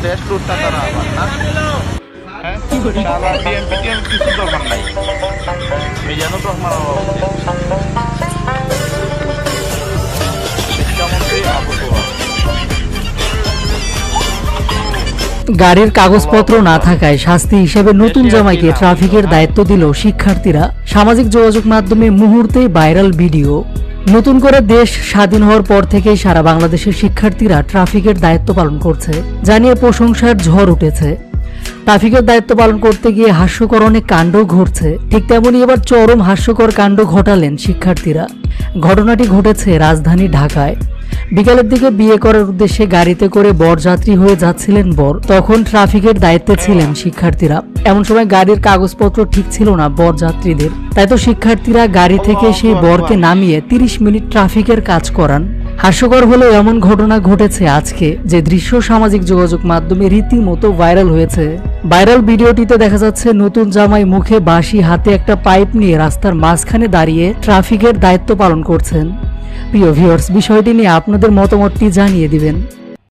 দেশ লুটটা তারা আবার না হ্যাঁ শালা বিএনপি কিছু দরকার নাই মিজানুর রহমান শিক্ষামন্ত্রী আবু তোয়া গাড়ির কাগজপত্র না থাকায় শাস্তি হিসেবে নতুন জামাইকে ট্রাফিকের দায়িত্ব দিল শিক্ষার্থীরা। সামাজিক যোগাযোগ মাধ্যমে মুহূর্তে ভাইরাল ভিডিও। নতুন করে দেশ স্বাধীন হওয়ার পর থেকেই সারা বাংলাদেশের শিক্ষার্থীরা ট্রাফিকের দায়িত্ব পালন করছে, জানিয়ে প্রশংসার ঝড় উঠেছে। ট্রাফিকের দায়িত্ব পালন করতে গিয়ে হাস্যকর অনেক কাণ্ড ঘটছে, ঠিক তেমনই এবার চরম হাস্যকর কাণ্ড ঘটালেন শিক্ষার্থীরা। ঘটনাটি ঘটেছে রাজধানী ঢাকায়। বিকালের দিকে বিয়ে করার উদ্দেশ্যে গাড়িতে করে বরযাত্রী হয়ে যাচ্ছিলেন বর, তখন ট্রাফিকের দায়িত্বে ছিলেন শিক্ষার্থীরা। এমন সময় গাড়ির কাগজপত্র ঠিক ছিল না বরযাত্রীদের, তাই তো শিক্ষার্থীরা গাড়ি থেকে সেই বরকে নামিয়ে 30 মিনিট ট্রাফিকের কাজ করান। হাস্যকর হলেও এমন ঘটনা ঘটেছে আজকে, যে দৃশ্য সামাজিক যোগাযোগ মাধ্যমে রীতিমতো ভাইরাল হয়েছে। ভাইরাল ভিডিওটিতে দেখা যাচ্ছে নতুন জামাই মুখে বাঁশি, হাতে একটা পাইপ নিয়ে রাস্তার মাঝখানে দাঁড়িয়ে ট্রাফিকের দায়িত্ব পালন করছেন। প্রিয় ভিউয়ার্স, বিষয়টি নিয়ে আপনাদের মতামতটি জানিয়ে দিবেন।